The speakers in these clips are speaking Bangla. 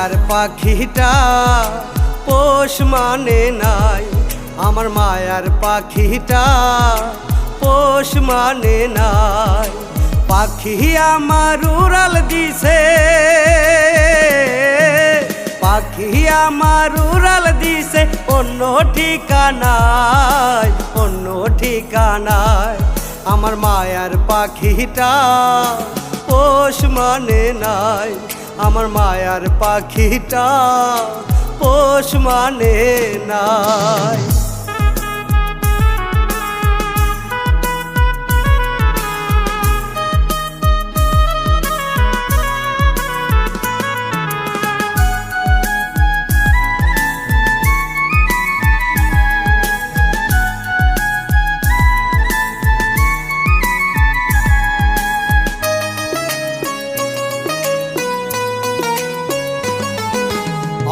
মায়ার পাখিটা পোষ মানে নাই, আমার মায়ার পাখিটা পোষ মানে নাই। পাখি আমার উড়াল দিছে, পাখি আমার উড়াল দিছে অন্য ঠিকানায়, অন্য ঠিকানায়। আমার মায়ার পাখিটা পোষ মানে নাই, আমার মায়ার পাখিটা পোষ মানে নাই।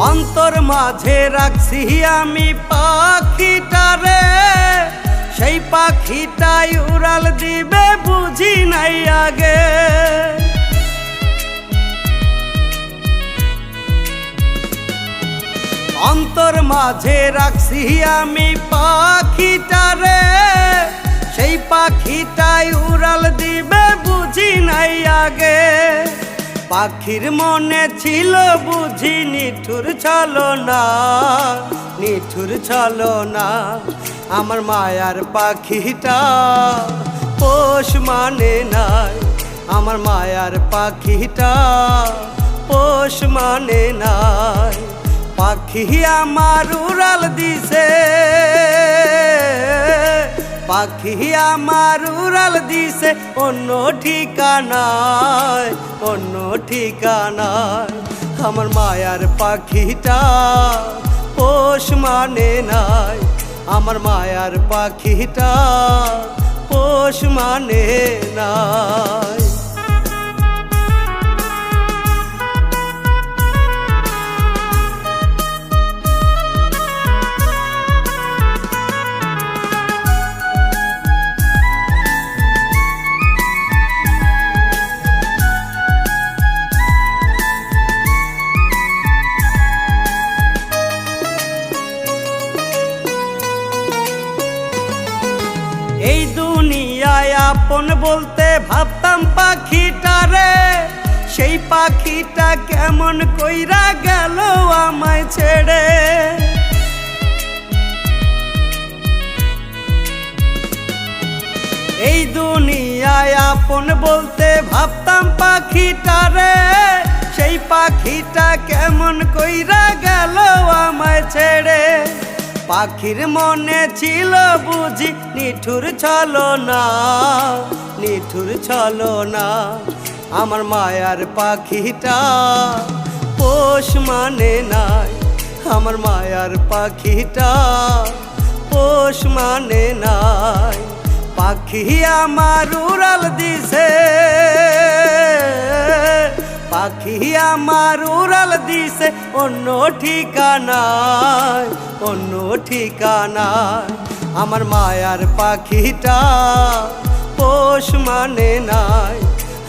অন্তর মাঝে রাখছি আমি পাখিটারে, সেই পাখিটাই উড়াল দিবে বুঝি নাই আগে। অন্তর মাঝে রাখছি আমি পাখিটারে, সেই পাখিটাই উড়াল দিবে বুঝি নাই আগে। পাখির মনে ছিল বুঝি নিঠুর ছলনা, নিঠুর ছলনা। আমার মায়ার পাখিটা পোষ মানে নাই, আমার মায়ার পাখিটা পোষ মানে নাই। পাখি আমার উড়াল দিছে, পাখি আমার উড়াল দিছে অন্য ঠিকানায়, অন্য ঠিকানায়। আমার মায়ার পাখিটা পোষ মানে নাই, আমার মায়ার পাখিটা পোষ মানে নাই। এই দুনিয়ায় আপন বলতে ভাবতাম পাখিটারে, সেই পাখিটা কেমন কইরা গেল আমায় ছেড়ে। এই দুনিয়ায় আপন বলতে ভাবতাম পাখিটারে, সেই পাখিটা কেমন কইরা গেল আমায় ছেড়ে। পাখির মনে ছিল বুঝি নিঠুর ছলনা, নিঠুর ছলনা। আমার মায়ার পাখিটা পোষ মানে নাই, আমার মায়ার পাখিটা পোষ মানে নাই। পাখি আমার উড়াল দিছে, পাখি আমার উড়াল দিছে অন্য ঠিকানায়, অন্য ঠিকানায়। আমার মায়ার পাখিটা পোষ মানে নাই,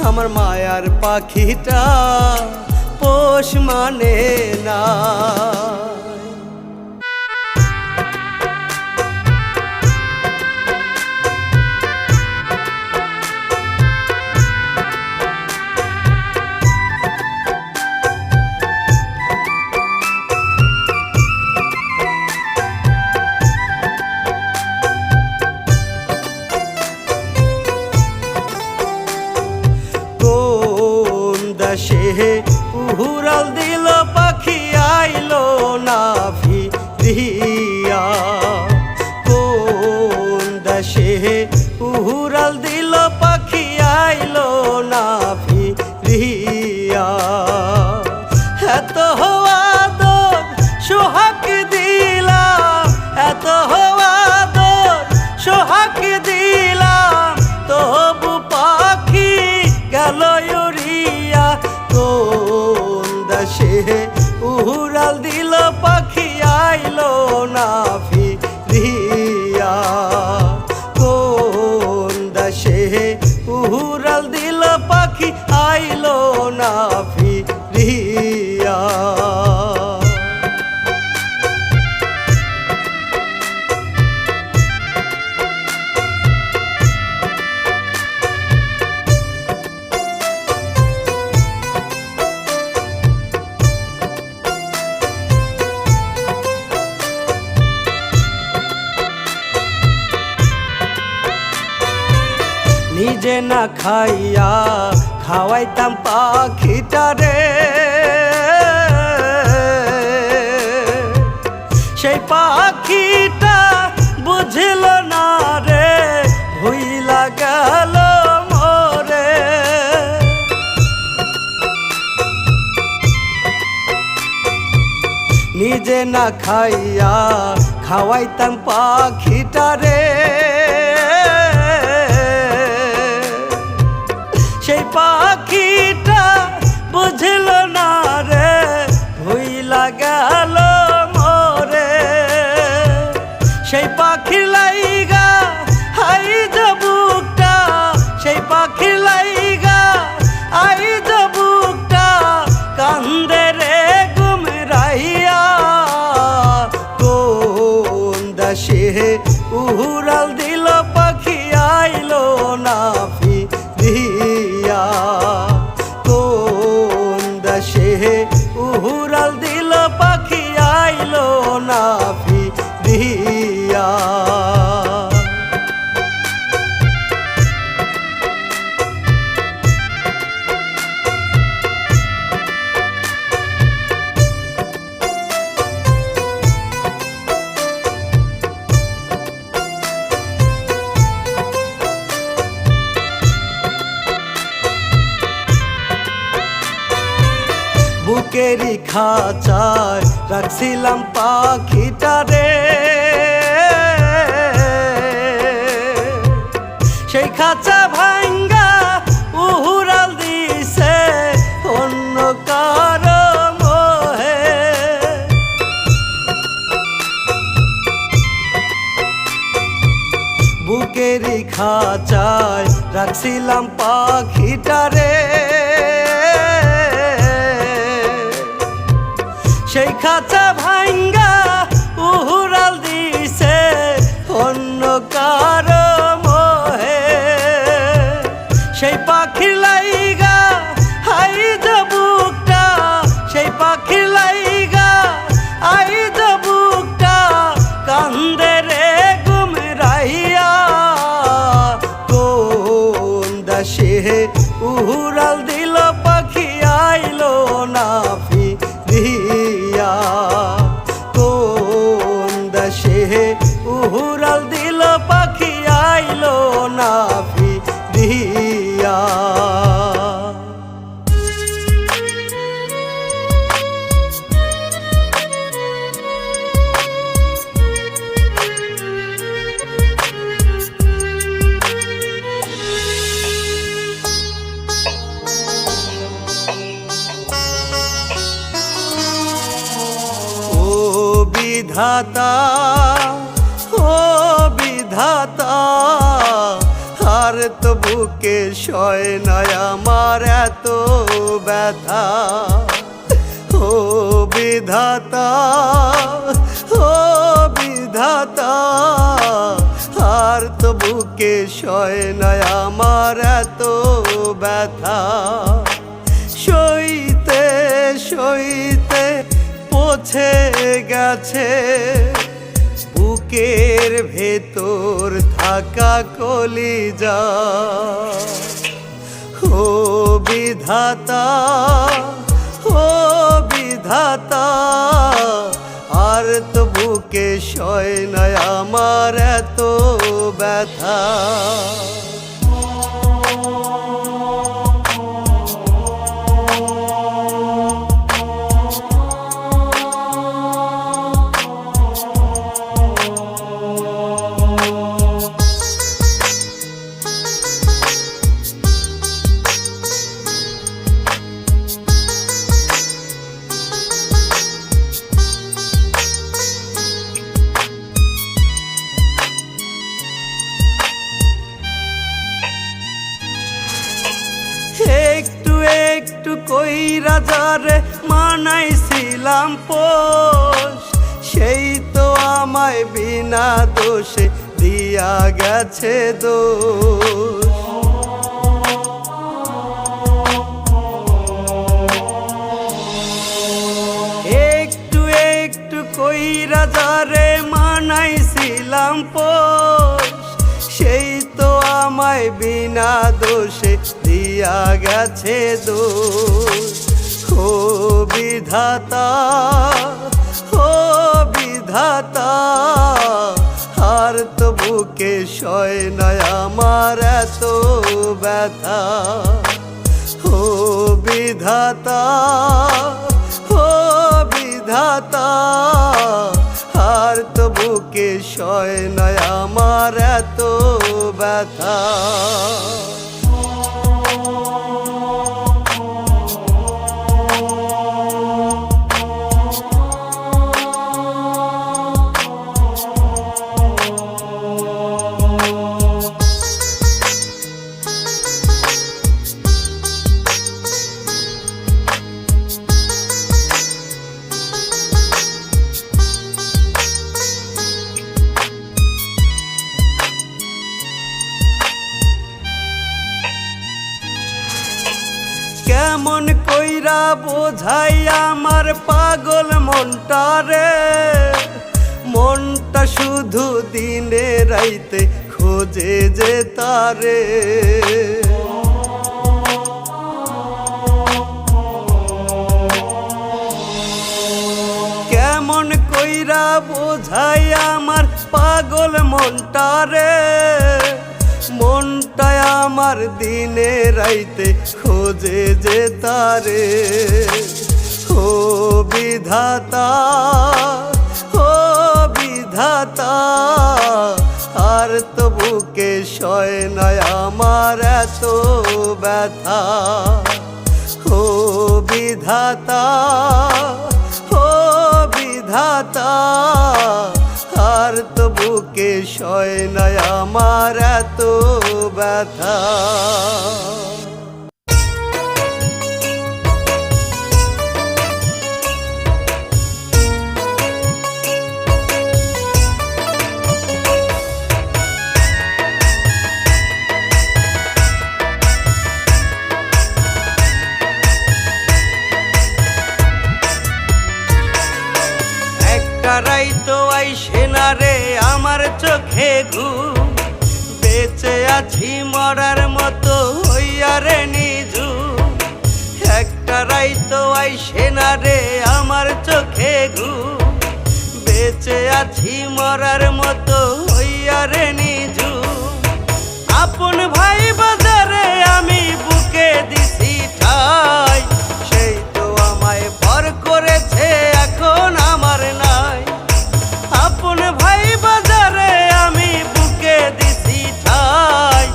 আমার মায়ার পাখিটা পোষ মানে নাই। সে উড়াল দিল পাখি আইলো না ফিরিয়া, কোন দেশে উড়াল দিল পাখি আইলো না ফিরিয়া। এত আদর সোহাগ দিলাম, এত আদর সোহাগ দিলাম, তবু পাখি গেল উড়িয়া। কোন দেশে উড়াল দিল পাখি আইলো নিজে না খাইয়া খাওয়াইতাম পাখিটারে, সেই পাখিটা বুঝল না রে ভুইলা গেল মোরে। নিজে না খাইয়া খাওয়াইতাম পাখিটারে, সেই পাখিটা বুঝল না রে ভুইলা গেল মোরে। সেই পাখির লাইগা হাই বুকটা, সেই পাখির লাইগা আই বুকটা কান্দে রে গুমরাইয়া। কোন দেশে উড়াল দিল পাখি আইলো না ফিরিয়া, কোন দেশে উড়াল দিল পাখি আইলো না ফিরিয়া। বুকেরই খাঁচায় রাখছিলাম পাখিটারে, সেই খাঁচা ভাঙ্গা উড়াল দিছে অন্য কারো মোহে। বুকেরই খাঁচায় রাখছিলাম পাখিটারে, সেই খাঁচা ভাঙ্গা উড়াল দিছে অন্য কারো মোহে। সেই পাখির লাইগা হাই বুকটা, সেই পাখির লাইগা আই বুকটা কান্দে রে গুমরাইয়া। কোন দেশে উড়াল দিল পাখি আইলো না ফিরিয়া, কোন দেশে উড়াল দিল পাখি আইলো না ফিরিয়া। বিধাতা ও বিধাতা, আর তো বুকে সয় নয় আমার এত ব্যথা। ও বিধাতা ও বিধাতা, আর তো বুকে সয় নয় আমার এত ব্যথা। সইতে সইতে পৌঁছে গেছে বুকের ভেতর থাকা কলিজা। ও বিধাতা ও বিধাতা, আর তো বুকে সয় নয় আমার এত ব্যথা। একটু একটু কইরা যারে মানাইছিলাম পোষ, সেই তো আমায় বিনা দোষে দিয়া গেছে দোষ। একটু একটু কইরা যারে মানাইছিলাম পোষ, সেই তো আমায় বিনা দোষে দিয়া গেছে দোষ। ও বিধাতা, ও বিধাতা, আর তো বুকে সয় না আমার এত ব্যথা। ও বিধাতা, ও বিধাতা, আর তো বুকে সয় না আমার এত ব্যথা। কেমন কইরা বোঝাই আমার পাগল মনটারে, মনটা শুধু দিনে রাইতে খোঁজে যে তারে। কেমন কইরা বোঝাই আমার পাগল মনটারে, মনটায় আমার দিনে রাইতে খোঁজে যে তারে। ও বিধাতা, ও বিধাতা, আর তো বুকে সয় না আমার এত ব্যথা। ও বিধাতা, ও বিধাতা, আর তো বুকে সয় না আমার এত ব্যথা। রাইতো আইসে না রে আমার চোখে ঘুম, বেঁচে আছি মরার মতো হইয়া রে নিজুম। একটা রাইতো আইসে না রে আমার চোখে ঘুম, বেঁচে আছি মরার মতো হইয়া রে নিজুম। আপন ভাই বাজারে আমি বুকে দিছি ঠাই, সেই তো আমায় ভর করেছে এখন আমার নাই। আপন ভাই বাজারে আমি বুকে দিছি ঠাই,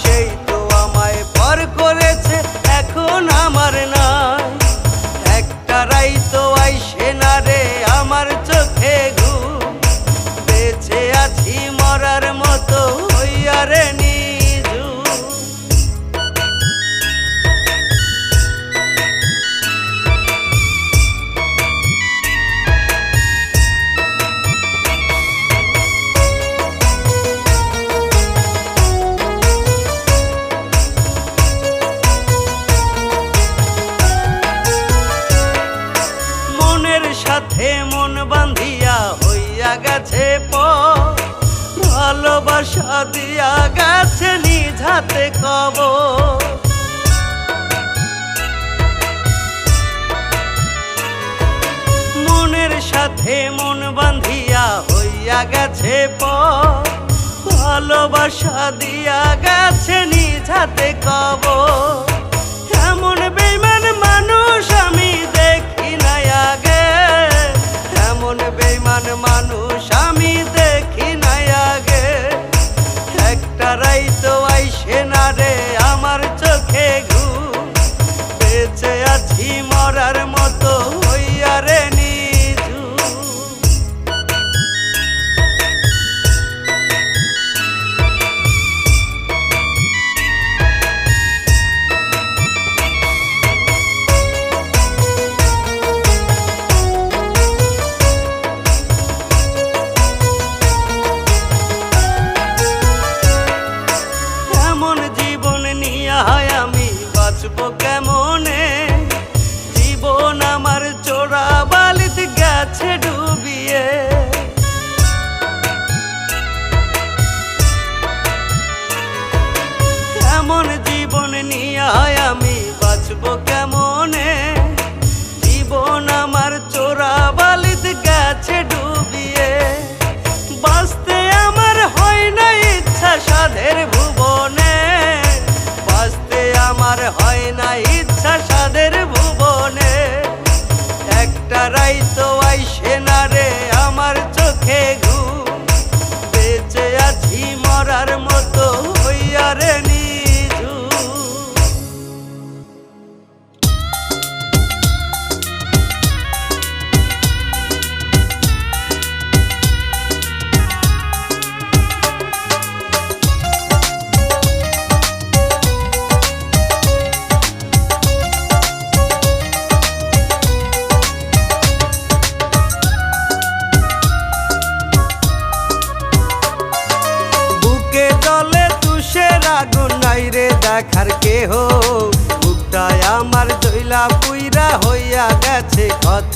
সেই তো আমায় ভর করেছে এখন আমার নাই। একটা রাইতো আইসে না রে আমার চোখে ঘুম, বেঁচে আছি মরার মতো হইয়া রে নিজুম। সাথে মন বাঁধিয়া হইয়া গেছে পর, ভালোবাসা দিয়া গেছে নিজ হাতে কবর। মনের সাথে মন বাঁধিয়া হইয়া গেছে পর, ভালোবাসা দিয়া গেছে নিজ হাতে কবর। এমন বেঈমান মানুষ আমি দেখি নাই আগে, এমন বেঈমান মানুষ আমি দেখি নাই আগে। একটা রাইতো আইসে না রে আমার চোখে ঘুম, বেঁচে আছি মরার মতো হইয়া রে নিজুম। বাঁচবো কেমনে, জীবন আমার চোরা বালিতে গেছে ডুবিয়ে। বাঁচতে আমার হয় না ইচ্ছা সাধের ভুবনে, বাঁচতে আমার হয় না ইচ্ছা সাধের ভুবনে। একটা রাইতো আইসে না রে আমার চোখে ঘুম, বেঁচে আছি মরার মতো হইয়া রে নিঝুম। আগুন নাই রে দেখার কেহ, বুকটায় আমার জইলা পুইরা হইয়া গেছে ক্ষত।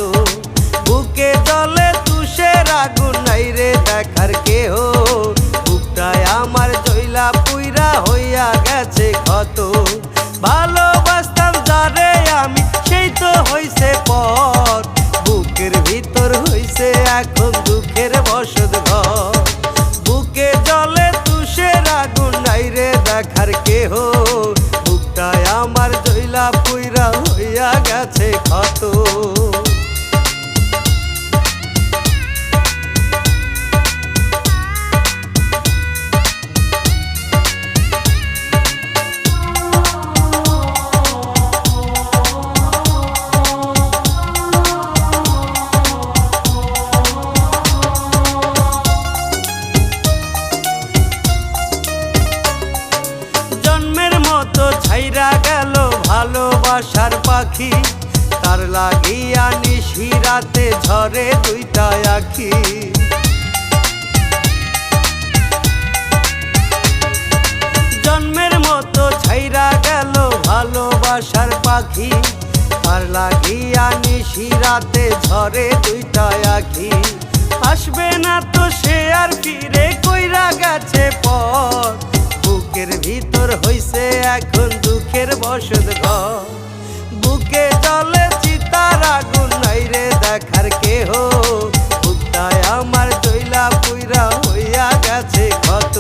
বুকে জলে তুষের আগুন নাই রে দেখার কেহ, বুকটায় আমার জইলা পুইরা হইয়া গেছে ক্ষত। ভালোবাসতাম যারে আমি সেই তো হইছে পর, বুকের ভিতর হইছে এখন দুঃখের বসত ঘর। বুকে জলে তুষের আগুন নাই রে দেখার কেহ, বুকটায় আমার জইলা পুইরা হইয়া গেছে ক্ষত। ছাইরা গেল ভালোবাসার পাখি, তার লাগিয়া নিশি রাতে ঝরে দুইটা আখি। জন্মের মতো ছাইরা গেল ভালোবাসার পাখি, তার লাগিয়া নিশি রাতে ঝরে দুইটা আখি। আসবে না তো সে আর ফিরে কইরা গেছে পর, বুকের ভিতর হইছে এখন দুঃখের বসত ঘর। বুকে জলে চিতার আগুন নাই রে দেখার কেহ, বুকটায় আমার জইলা পুইরা হইয়া গেছে ক্ষত।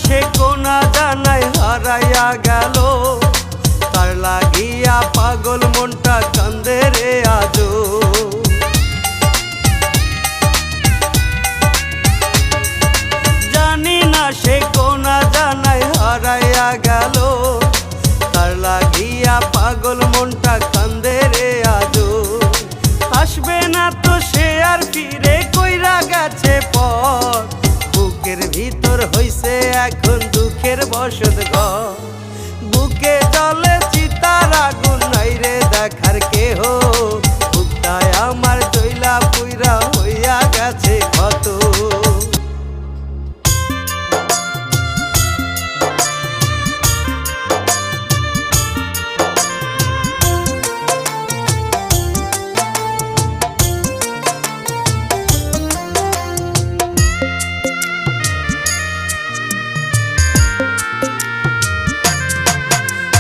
সে কোনা জানাই হারাইয়া গেল, তার লাগিয়া পাগল মনটা কান্দে রে আজো। জানি না সে কোনা জানাই হারাইয়া গেল, তার লাগিয়া পাগল মনটা কান্দে রে আজো। আসবে না তো সে আর ফিরে কইরা গেছে পর, বুকের ভিতর হইছে এখন দুঃখের বসত ঘর। বুকে জলে চিতার আগুন নাই রে দেখার কেহ, বুকটায় আমার জইলা পুইরা হইয়া গেছে ক্ষত।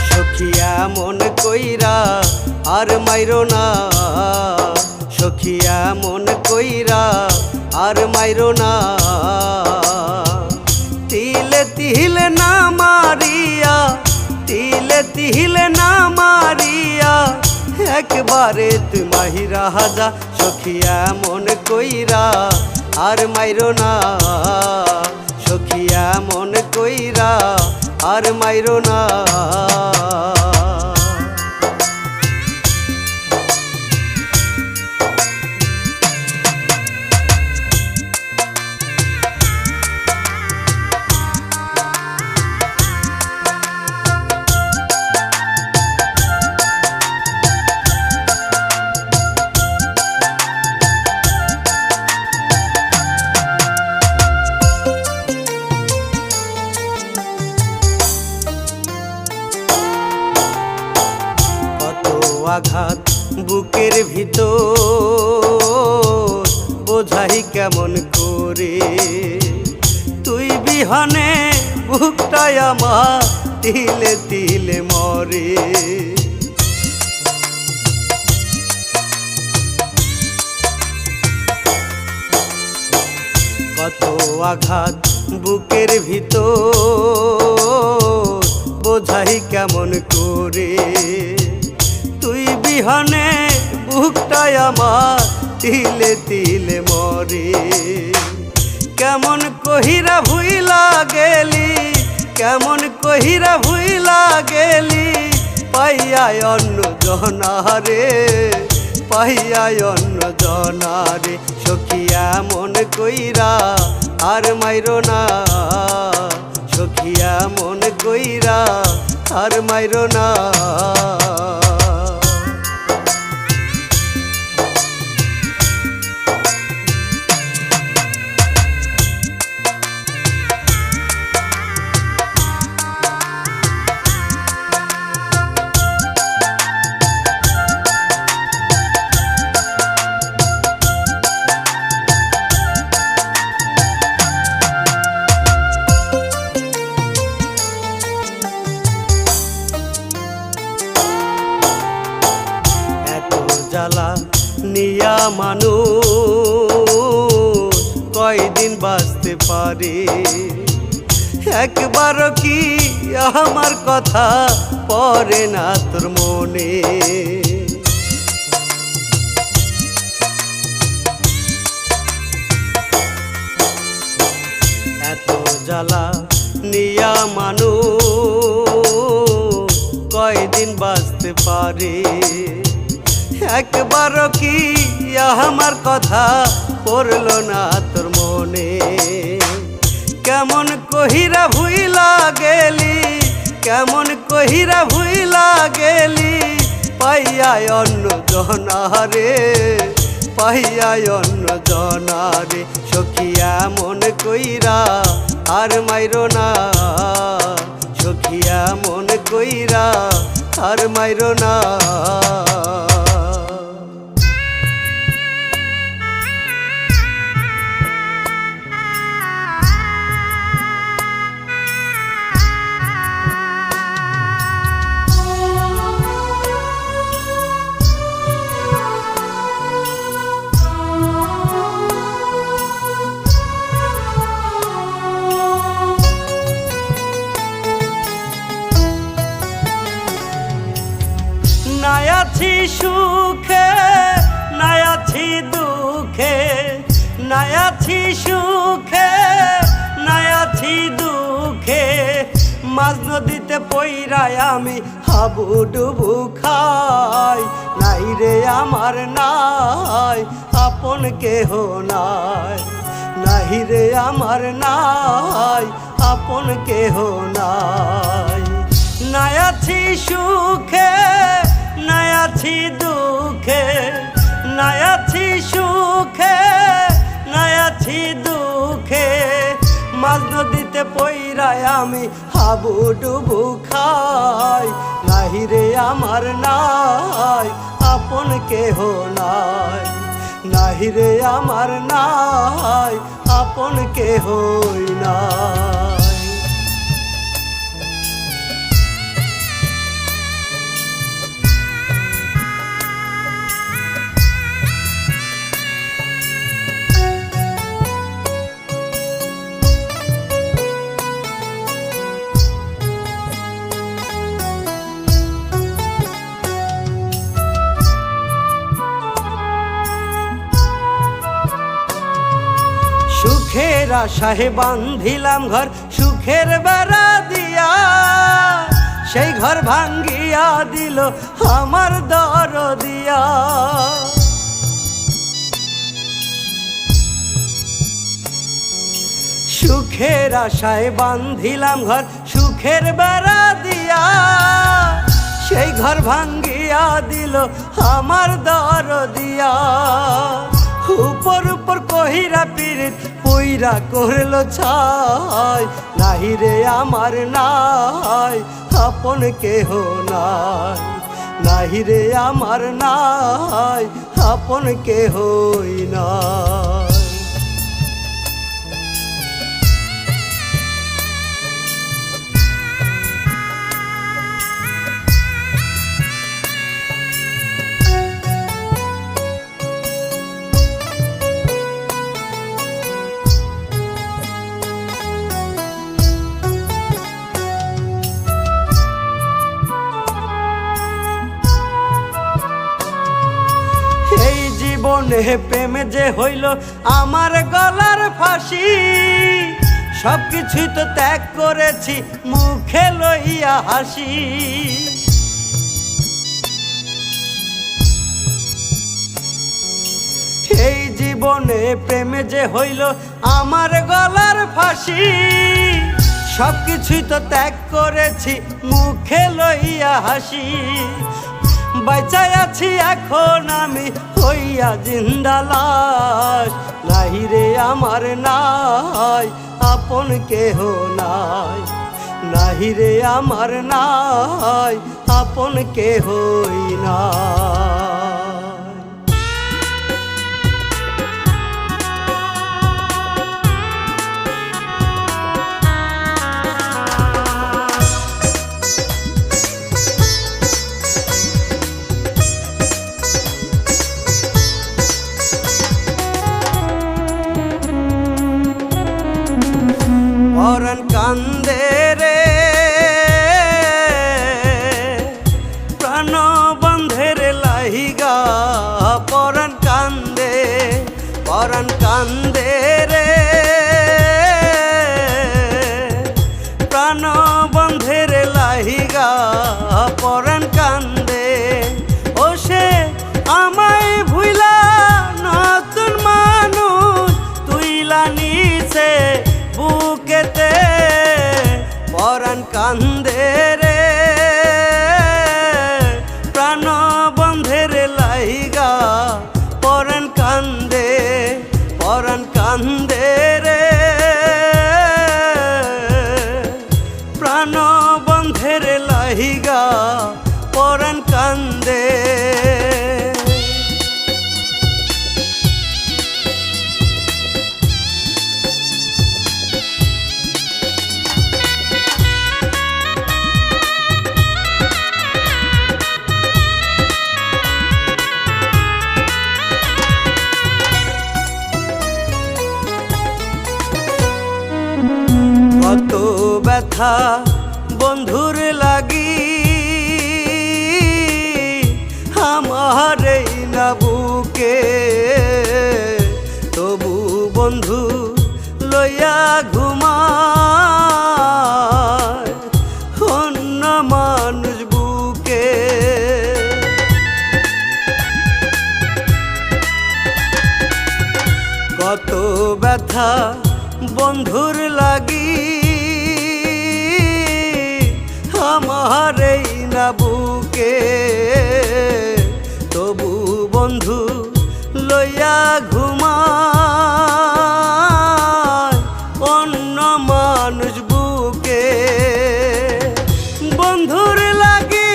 সখিয়া মন কইরা আর মাইরো না, সখিয়া মন কইরা আর মাইরো না। তিলে তিলে না মারিয়া, তিলে তিলে না মারিয়া, একবারে তুমি রাজা। সখিয়া মন কইরা আর মাইরো না, সখিয়া মন কইরা আর মাইরো না। আঘাত বুকের ভিতর বোঝাই কেমন করে, তুই বিহনে বুকটাই আমার তিলে তিলে মরে। কত আঘাত বুকের ভিতর বোঝাই কেমন করে, তুই বিহনে বুকটাই আমার তিলে তিলে মরে। কেমন কহিরা ভুইলা গেলি, কেমন কহিরা ভুইলা গেলি, পাইয়া অন্য জনারে, পাইয়া অন্য জনারে। সখিয়া মন কইরা আর মাইরো না, সখিয়া মন কইরা আর মাইরো না। জ্বালা নিয়া মানুষ কয়দিন বাঁচতে পারে, একবারও কি আমার কথা পড়ে না তোর মনে। এত জ্বালা নিয়া মানুষ কয়দিন বাঁচতে পারে, একবারও কি আমার কথা পড়লো না তোর মনে। কেমন কহিরা ভুইলা গেলি, কেমন কহিরা ভুইলা গেলি, পাইয়া অন্য জনারে, পাইয়া অন্য জনারে। সখিয়া মন কইরা আর মাইরো না, সখিয়া মন কইরা আর মাইরো না। নাই আছি সুখে, নাই আছি দুঃখে, নাই আছি সুখে, নাই আছি দুঃখে, মাঝ নদীতে পইরাই আমি হাবুডুবু খাই। নাই রে আমার নাই আপন কেহ নাই, নাই রে আমার নাই আপন কেহ নাই। নাই আছি সুখে, নাই আছি দুঃখে, নাই আছি সুখে, নাই আছি দুঃখে, মাঝ নদীতে পইরাই আমি হাবুডুবু খাই। নাই রে আমার নাই আপন কেহ নাই, নাই রে আমার নাই আপন কেহ নাই। সুখের আশায় বান্ধিলাম ঘর সুখের বেড়া দিয়া, সেই ঘর ভাঙ্গিয়া দিল আমার দরদিয়া। সুখের আশায় বান্ধিলাম ঘর সুখের বেড়া দিয়া, সেই ঘর ভাঙ্গিয়া দিল আমার দরদিয়া। উপর উপর কহিরা পীড়িত পইরা করলো ছাই, নাহি রে আমার নাই আপন কেহ নাই, নাহি রে আমার নাই আপন কেহই নাই। জীবনে প্রেম যে হইল আমার গলার ফাঁসি, সবকিছুই তো ত্যাগ করেছি মুখে লইয়া হাসি। এই জীবনে প্রেম যে হইল আমার গলার ফাঁসি, সবকিছুই তো ত্যাগ করেছি মুখে লইয়া হাসি। বাইচাই আছি এখন আমি হইয়া জিন্দা লাশ, নাহি রে আমার নাই আপন কেহ নাই, নাহি রে আমার নাই আপন কেহই নাই। পরাণ কান্দে রে প্রাণ বন্ধের লাহিগা, পরাণ কান্দে, পরাণ কান্দে রে প্রাণ বন্ধের লাহিগা, পরাণ কান্দে। ও সে আমায় ভুইলা নতুন মানুষ তুইলা নিছে বুকেতে, পরাণ কান্দে রে প্রাণ বন্ধের লাইগা, পরাণ কান্দে, পরাণ কান্দে রে প্রাণ বন্ধের লাইগা, পরাণ কান্দে। কত ব্যথা বন্ধুর লাগি আমার এই না বুকে, তবু বন্ধু লইয়া ঘুমায় অন্য মানুষ বুকে। কত ব্যথা বন্ধুর লাগি আমার এই না বুকে, তবু বন্ধু লইয়া ঘুমায় অন্য মানুষ বুকে। বন্ধুর লাগি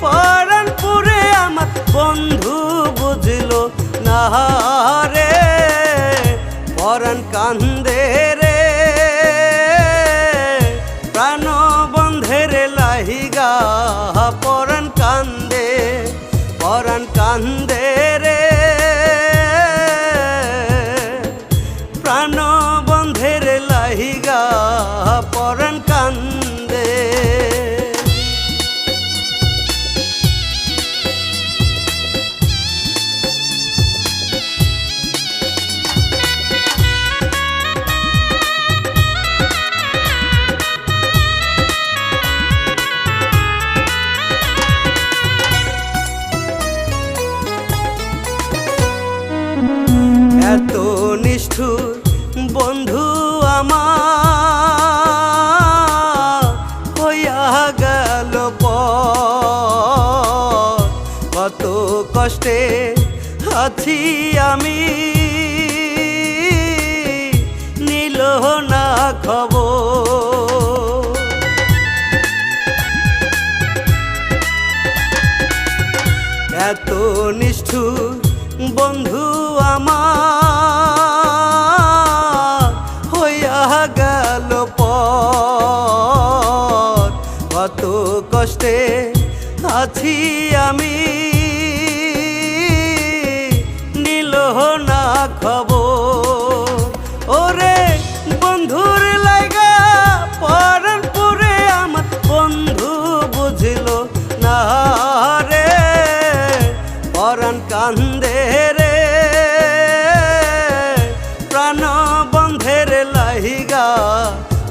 পরাণ পুরে আমার বন্ধু বুঝলো না রে, পরাণ কান্দে রে প্রাণ বন্ধের লাহিগা, পরাণ কান্দে, পরাণ কান্দে রে প্রাণ বন্ধের লাহিগা, পরাণ কান্দে। এত নিষ্ঠুর বন্ধু আমার হইয়া গেল পর, কত কষ্টে আছি আমি নিল না খবর। এত নিষ্ঠুর বন্ধু আমার হইয়া গেল পর। কত কষ্টে আছি আমি, নিল না খবর। ওরে বন্ধুর লাইগা পরাণ পুরে আমার বন্ধু বুঝল না রে, পরাণ কান্দে রে প্রাণ বন্ধের লাইগা,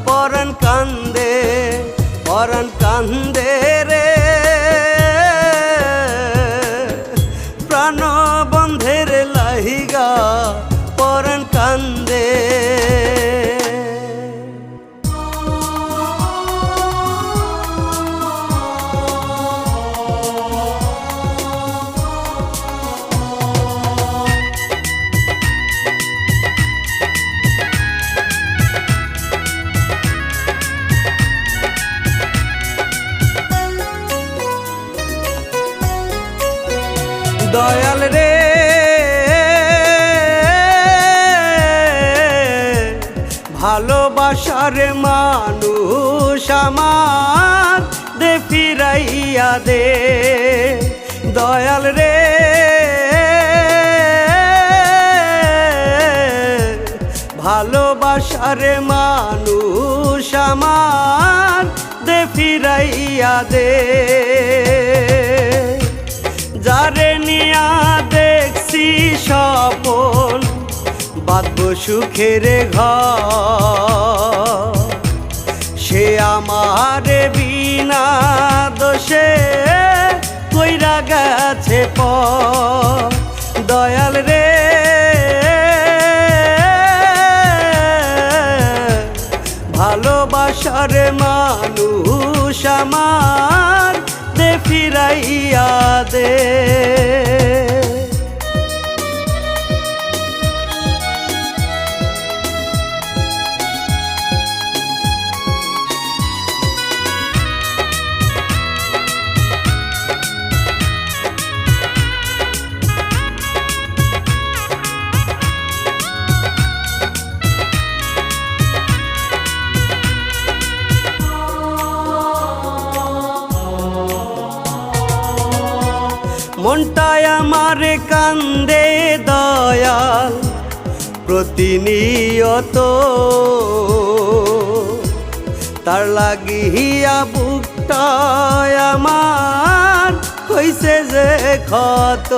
পরাণ কান্দে, পরাণ কান্দে রে প্রাণ বন্ধের লাইগা, পরাণ কান্দে। দয়াল রে ভালোবাসার মানুষ আমার দে ফিরাইয়া দে। দয়াল রে ভালোবাসার মানুষ আমার দে ফিরাইয়া দে। যারে নিয়া দেখছি স্বপন বাঁধব সুখের ঘর, সে আমার বিনা দোষে কইরা গেছে পর। দয়াল রে ভালোবাসার মানুষ আমার দে ফিরাইয়া দে। মনটায় আমার কান্দে দয়াল প্রতিনিয়ত, তার লাগিয়া বুকটায় আমার হইছে যে ক্ষত।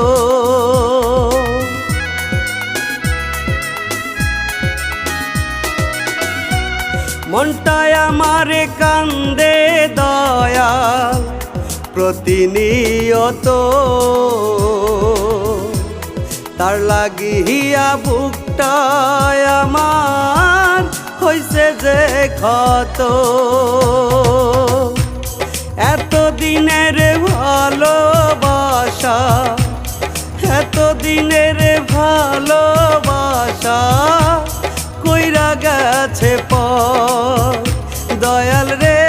মনটায় আমার কান্দে দয়াল প্রতিনিয়ত, তার লাগিয়া বুকটায় আমার হইছে যে ক্ষত। এত দিনের ভালোবাসা, এত দিনের ভালোবাসা কইরা গেছে পর। দয়াল রে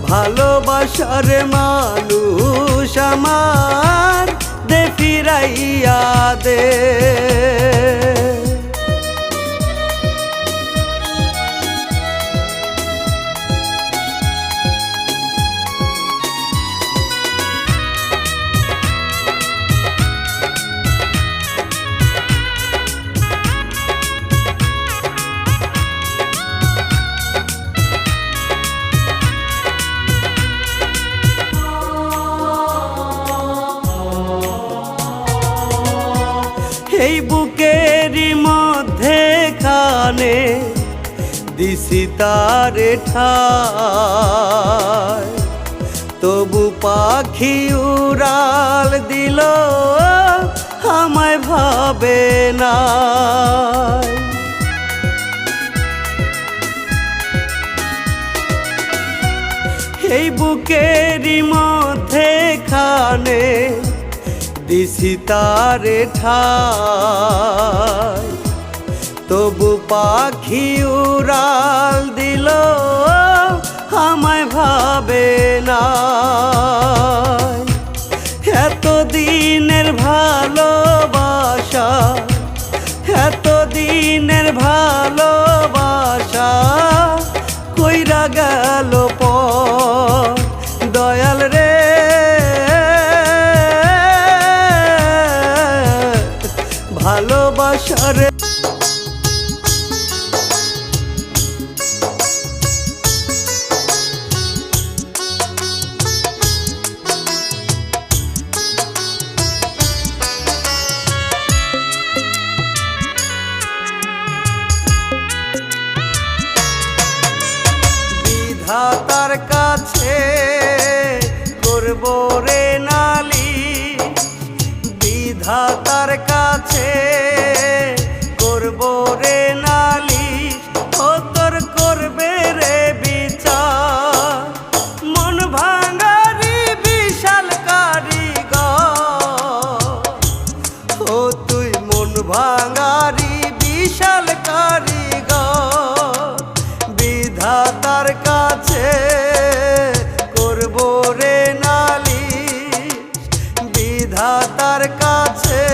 ভালোবাসার মানুষ আমার দে ফিরাইয়া দে। এই বুকেরই মধ্যে খানে দিছি তারে ঠাই, তবু পাখি উড়াল দিল আমায় ভাবে না। এই বুকেরই মধ্যে খানে দিছি তারে ঠাই, তবু পাখি উড়াল দিল আমায় ভাবে বিধাতার কাছে করব রে নালিশ, বিধাতার কাছে করব রে নালিশ, ও তোর করবে রে বিচার। মন ভাঙারি বিশাল কারিগর, ও তুই মন ভাঙারি বিশাল কারিগর, বিধাতার কাছে করব রে নালিশ, বিধাতার কাছে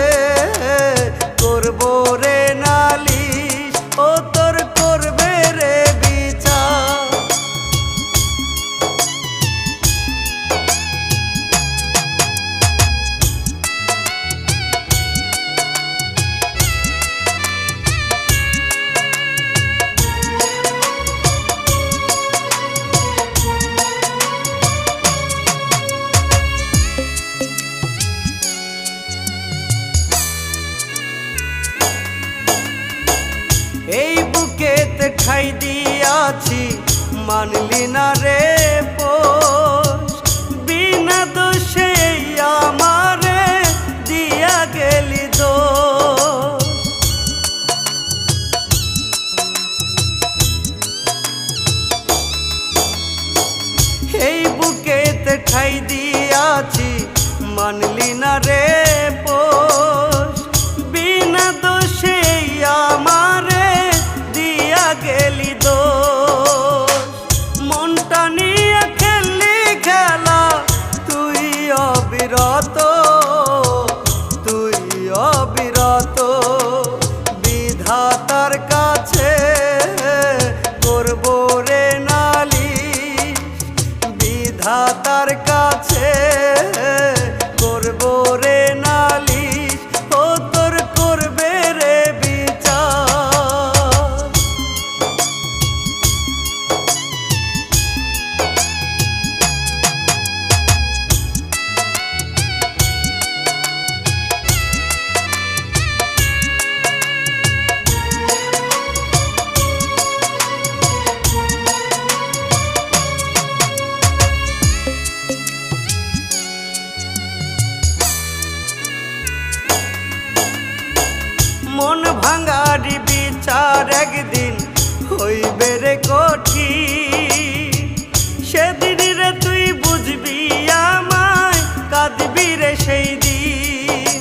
করব রে নালিশ, ও তোর করবে রে বিচার। এই বুকেতে ঠাই দিয়াছি মানলি না রে পোষ, বিনা দোষে আমারে দিয়া গেলি দোষ। এই বুকেতে ঠাই দিয়াছি মানলি না রে পোষ, বিনা দোষে আমারে দিয়া গেলি দোষ। মনটা নিয়ে খেললি খেলা তুই অবিরত, তুই অবিরত, বিধাতার কাছে করব রে নালিশ, বিধাতার কাছে করব রে নালিশ, ও তোর করবে রে বিচার। মন ভাঙারি বিচার একদিন হইবে রে কঠিন, সেদিন রে তুই বুঝবি আমায়, কাঁদবি রে সেই দিন।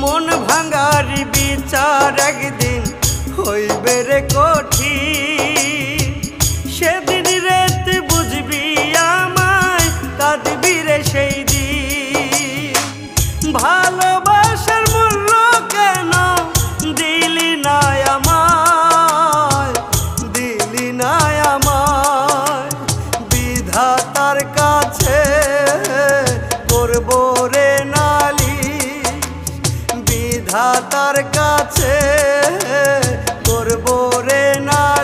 মন ভাঙারি বিচার একদিন হইবে রে কঠিন, সেদিন রে তুই বুঝবি আমায়, কাঁদবি রে সেই দিন। ভালোবাসার মূল্য কেন দিলি না আমায়, দিলি না আমায়, বিধাতার কাছে করব রে নালিশ, বিধাতার কাছে করব রে নালিশ।